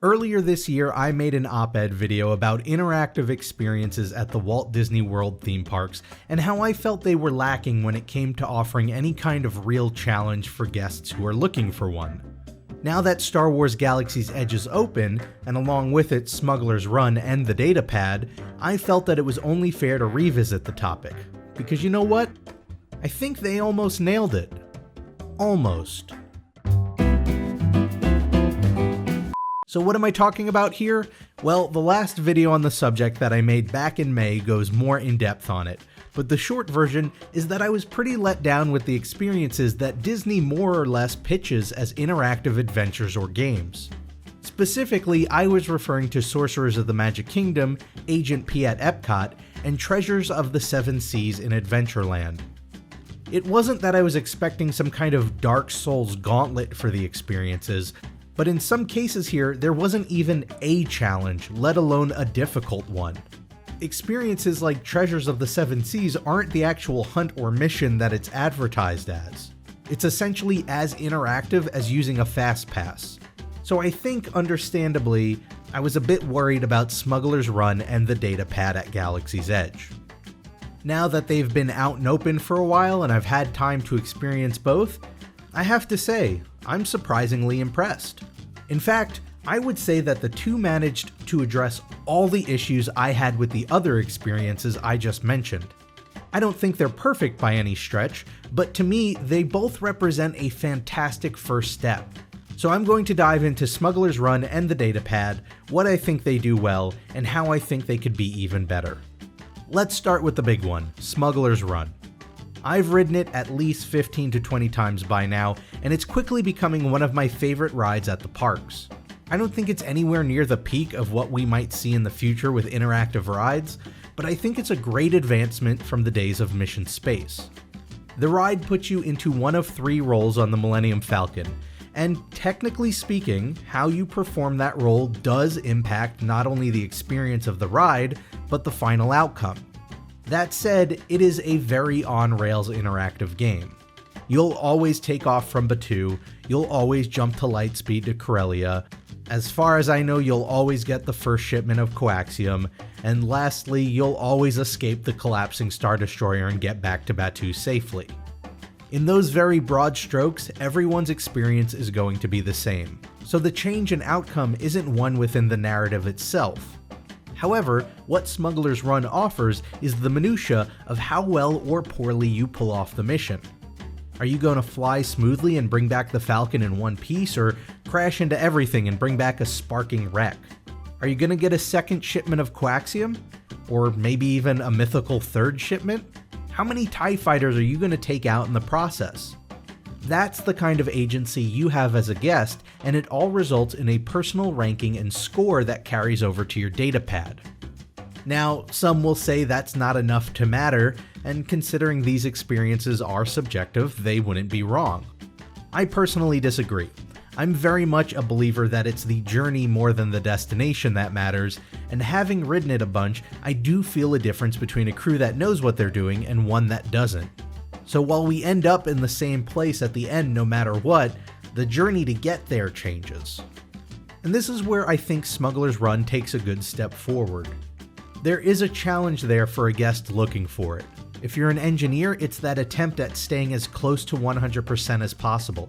Earlier this year, I made an op-ed video about interactive experiences at the Walt Disney World theme parks and how I felt they were lacking when it came to offering any kind of real challenge for guests who are looking for one. Now that Star Wars Galaxy's Edge is open, and along with it Smuggler's Run and the Datapad, I felt that it was only fair to revisit the topic. Because you know what? I think they almost nailed it. Almost. So what am I talking about here? Well, the last video on the subject that I made back in May goes more in depth on it, but the short version is that I was pretty let down with the experiences that Disney more or less pitches as interactive adventures or games. Specifically, I was referring to Sorcerers of the Magic Kingdom, Agent P at Epcot, and Treasures of the Seven Seas in Adventureland. It wasn't that I was expecting some kind of Dark Souls gauntlet for the experiences, but in some cases here, there wasn't even a challenge, let alone a difficult one. Experiences like Treasures of the Seven Seas aren't the actual hunt or mission that it's advertised as. It's essentially as interactive as using a fast pass. So I think, understandably, I was a bit worried about Smuggler's Run and the Datapad at Galaxy's Edge. Now that they've been out and open for a while and I've had time to experience both, I have to say, I'm surprisingly impressed. In fact, I would say that the two managed to address all the issues I had with the other experiences I just mentioned. I don't think they're perfect by any stretch, but to me, they both represent a fantastic first step. So I'm going to dive into Smuggler's Run and the Datapad, what I think they do well, and how I think they could be even better. Let's start with the big one, Smuggler's Run. I've ridden it at least 15 to 20 times by now, and it's quickly becoming one of my favorite rides at the parks. I don't think it's anywhere near the peak of what we might see in the future with interactive rides, but I think it's a great advancement from the days of Mission Space. The ride puts you into one of three roles on the Millennium Falcon, and technically speaking, how you perform that role does impact not only the experience of the ride, but the final outcome. That said, it is a very on-rails interactive game. You'll always take off from Batuu, you'll always jump to Lightspeed to Corellia, as far as I know you'll always get the first shipment of coaxium, and lastly, you'll always escape the collapsing Star Destroyer and get back to Batuu safely. In those very broad strokes, everyone's experience is going to be the same, so the change in outcome isn't one within the narrative itself. However, what Smuggler's Run offers is the minutiae of how well or poorly you pull off the mission. Are you going to fly smoothly and bring back the Falcon in one piece, or crash into everything and bring back a sparking wreck? Are you going to get a second shipment of coaxium? Or maybe even a mythical third shipment? How many TIE fighters are you going to take out in the process? That's the kind of agency you have as a guest, and it all results in a personal ranking and score that carries over to your Datapad. Now, some will say that's not enough to matter, and considering these experiences are subjective, they wouldn't be wrong. I personally disagree. I'm very much a believer that it's the journey more than the destination that matters, and having ridden it a bunch, I do feel a difference between a crew that knows what they're doing and one that doesn't. So while we end up in the same place at the end no matter what, the journey to get there changes. And this is where I think Smuggler's Run takes a good step forward. There is a challenge there for a guest looking for it. If you're an engineer, it's that attempt at staying as close to 100% as possible.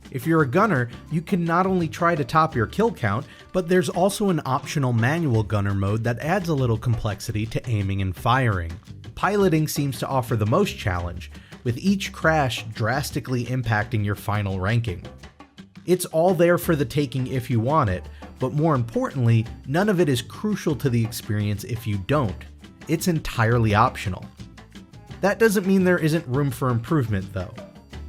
If you're a gunner, you can not only try to top your kill count, but there's also an optional manual gunner mode that adds a little complexity to aiming and firing. Piloting seems to offer the most challenge, with each crash drastically impacting your final ranking. It's all there for the taking if you want it, but more importantly, none of it is crucial to the experience if you don't. It's entirely optional. That doesn't mean there isn't room for improvement though.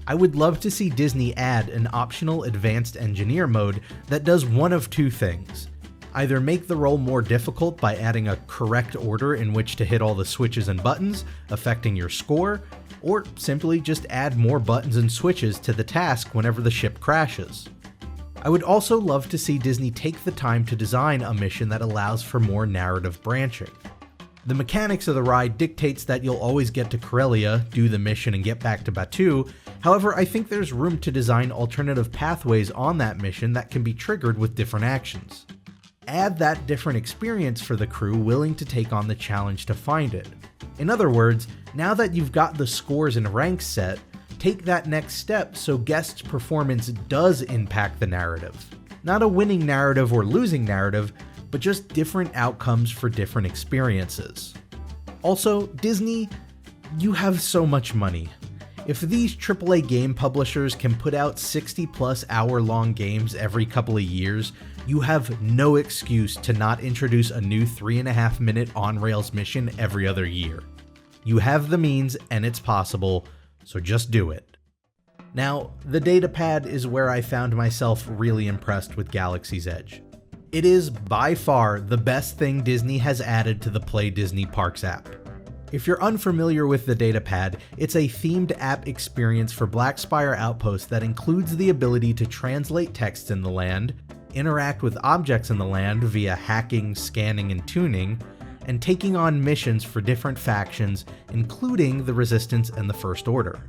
I would love to see Disney add an optional advanced engineer mode that does one of two things. Either make the role more difficult by adding a correct order in which to hit all the switches and buttons, affecting your score, or simply just add more buttons and switches to the task whenever the ship crashes. I would also love to see Disney take the time to design a mission that allows for more narrative branching. The mechanics of the ride dictates that you'll always get to Corellia, do the mission, and get back to Batuu. However, I think there's room to design alternative pathways on that mission that can be triggered with different actions. add that different experience for the crew willing to take on the challenge to find it. In other words, now that you've got the scores and ranks set, take that next step so guests' performance does impact the narrative. Not a winning narrative or losing narrative, but just different outcomes for different experiences. Also, Disney, you have so much money. If these AAA game publishers can put out 60+ hour-long games every couple of years, you have no excuse to not introduce a new 3.5-minute on-rails mission every other year. You have the means and it's possible, so just do it. Now, the Datapad is where I found myself really impressed with Galaxy's Edge. It is by far the best thing Disney has added to the Play Disney Parks app. If you're unfamiliar with the Datapad, it's a themed app experience for Black Spire Outpost that includes the ability to translate text in the land, interact with objects in the land via hacking, scanning, and tuning, and taking on missions for different factions, including the Resistance and the First Order.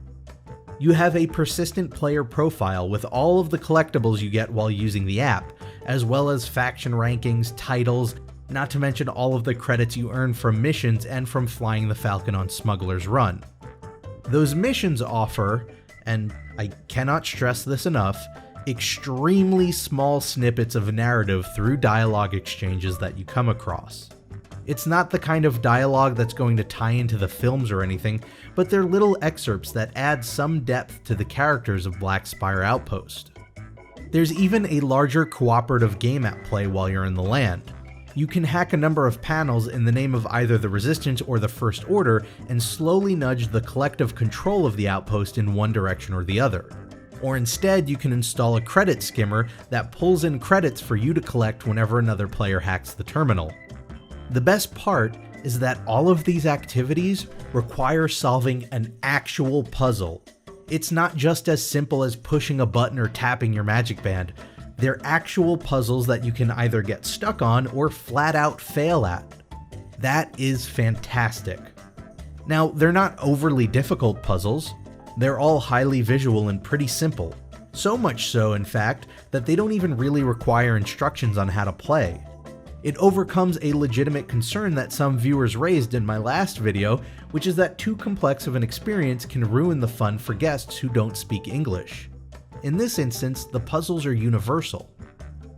You have a persistent player profile with all of the collectibles you get while using the app, as well as faction rankings, titles, not to mention all of the credits you earn from missions and from flying the Falcon on Smuggler's Run. Those missions offer, and I cannot stress this enough, extremely small snippets of narrative through dialogue exchanges that you come across. It's not the kind of dialogue that's going to tie into the films or anything, but they're little excerpts that add some depth to the characters of Black Spire Outpost. There's even a larger cooperative game at play while you're in the land. You can hack a number of panels in the name of either the Resistance or the First Order and slowly nudge the collective control of the outpost in one direction or the other. Or instead, you can install a credit skimmer that pulls in credits for you to collect whenever another player hacks the terminal. The best part is that all of these activities require solving an actual puzzle. It's not just as simple as pushing a button or tapping your magic band. They're actual puzzles that you can either get stuck on or flat out fail at. That is fantastic. Now, they're not overly difficult puzzles. They're all highly visual and pretty simple. So much so, in fact, that they don't even really require instructions on how to play. It overcomes a legitimate concern that some viewers raised in my last video, which is that too complex of an experience can ruin the fun for guests who don't speak English. In this instance, the puzzles are universal.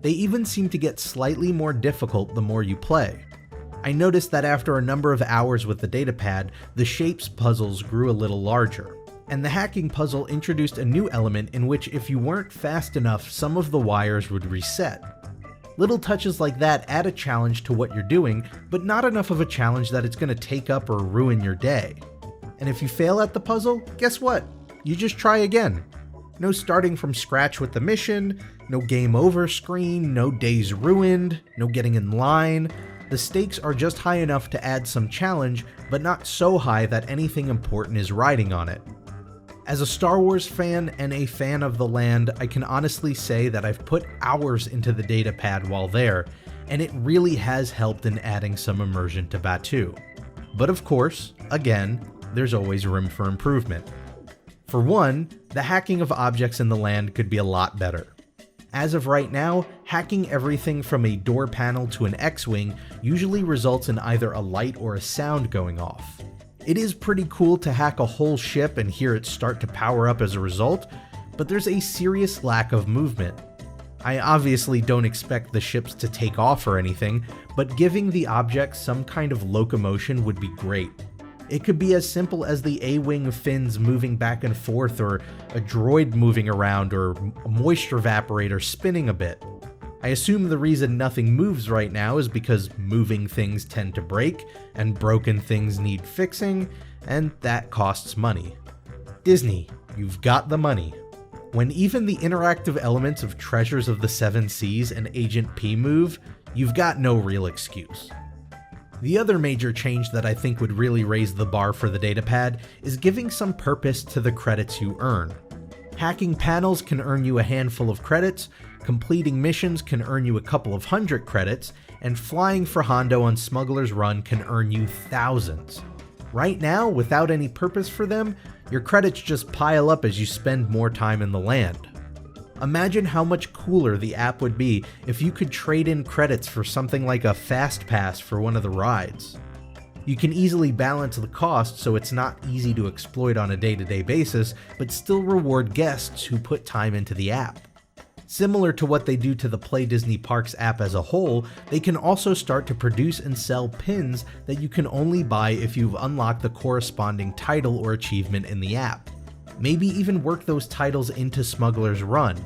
They even seem to get slightly more difficult the more you play. I noticed that after a number of hours with the Datapad, the shapes puzzles grew a little larger. And the hacking puzzle introduced a new element in which if you weren't fast enough, some of the wires would reset. Little touches like that add a challenge to what you're doing, but not enough of a challenge that it's going to take up or ruin your day. And if you fail at the puzzle, guess what? You just try again. No starting from scratch with the mission, no game over screen, no days ruined, no getting in line. The stakes are just high enough to add some challenge, but not so high that anything important is riding on it. As a Star Wars fan and a fan of the land, I can honestly say that I've put hours into the Datapad while there, and it really has helped in adding some immersion to Batuu. But of course, again, there's always room for improvement. For one, the hacking of objects in the land could be a lot better. As of right now, hacking everything from a door panel to an X-Wing usually results in either a light or a sound going off. It is pretty cool to hack a whole ship and hear it start to power up as a result, but there's a serious lack of movement. I obviously don't expect the ships to take off or anything, but giving the objects some kind of locomotion would be great. It could be as simple as the A-wing fins moving back and forth, or a droid moving around, or a moisture evaporator spinning a bit. I assume the reason nothing moves right now is because moving things tend to break, and broken things need fixing, and that costs money. Disney, you've got the money. When even the interactive elements of Treasures of the Seven Seas and Agent P move, you've got no real excuse. The other major change that I think would really raise the bar for the Datapad is giving some purpose to the credits you earn. Hacking panels can earn you a handful of credits, completing missions can earn you a couple of hundred credits, and flying for Hondo on Smuggler's Run can earn you thousands. Right now, without any purpose for them, your credits just pile up as you spend more time in the land. Imagine how much cooler the app would be if you could trade in credits for something like a fast pass for one of the rides. You can easily balance the cost so it's not easy to exploit on a day-to-day basis, but still reward guests who put time into the app. Similar to what they do to the Play Disney Parks app as a whole, they can also start to produce and sell pins that you can only buy if you've unlocked the corresponding title or achievement in the app. Maybe even work those titles into Smuggler's Run.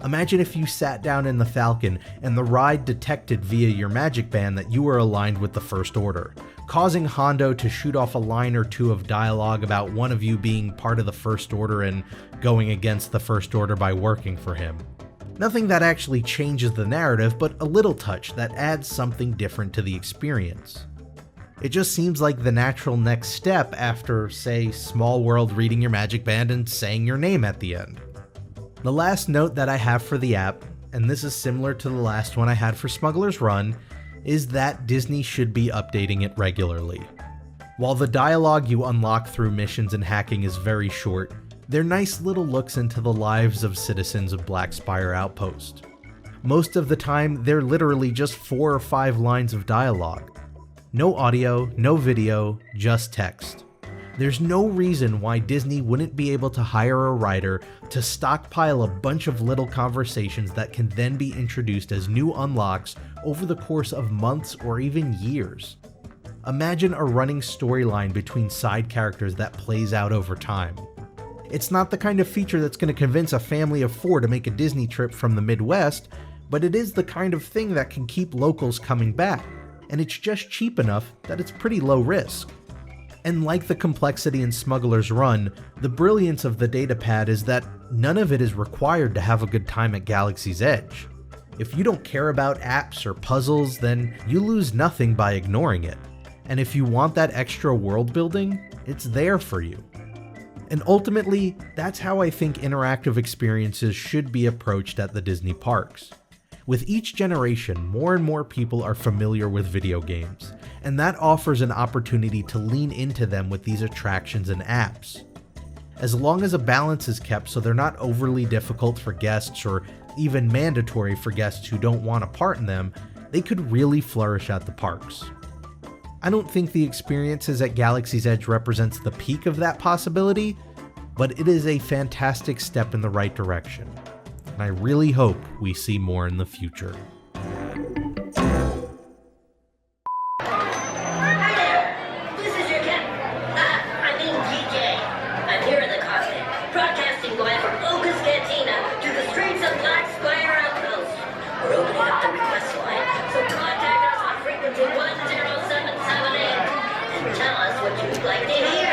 Imagine if you sat down in the Falcon and the ride detected via your magic band that you were aligned with the First Order, causing Hondo to shoot off a line or two of dialogue about one of you being part of the First Order and going against the First Order by working for him. Nothing that actually changes the narrative, but a little touch that adds something different to the experience. It just seems like the natural next step after, say, Small World reading your magic band and saying your name at the end. The last note that I have for the app, and this is similar to the last one I had for Smuggler's Run, is that Disney should be updating it regularly. While the dialogue you unlock through missions and hacking is very short, they're nice little looks into the lives of citizens of Black Spire Outpost. Most of the time, they're literally just 4 or 5 lines of dialogue. No audio, no video, just text. There's no reason why Disney wouldn't be able to hire a writer to stockpile a bunch of little conversations that can then be introduced as new unlocks over the course of months or even years. Imagine a running storyline between side characters that plays out over time. It's not the kind of feature that's going to convince a family of 4 to make a Disney trip from the Midwest, but it is the kind of thing that can keep locals coming back, and it's just cheap enough that it's pretty low risk. And like the complexity in Smuggler's Run, the brilliance of the Datapad is that none of it is required to have a good time at Galaxy's Edge. If you don't care about apps or puzzles, then you lose nothing by ignoring it. And if you want that extra world building, it's there for you. And ultimately, that's how I think interactive experiences should be approached at the Disney parks. With each generation, more and more people are familiar with video games, and that offers an opportunity to lean into them with these attractions and apps. As long as a balance is kept so they're not overly difficult for guests or even mandatory for guests who don't want a part in them, they could really flourish at the parks. I don't think the experiences at Galaxy's Edge represents the peak of that possibility, but it is a fantastic step in the right direction. And I really hope we see more in the future. Hi there, this is your DJ. I'm here in the cockpit, broadcasting live from Oga's Cantina to the streets of Black Spire Outpost. We're opening up the request line, so contact us on frequency 10778 and tell us what you'd like to hear.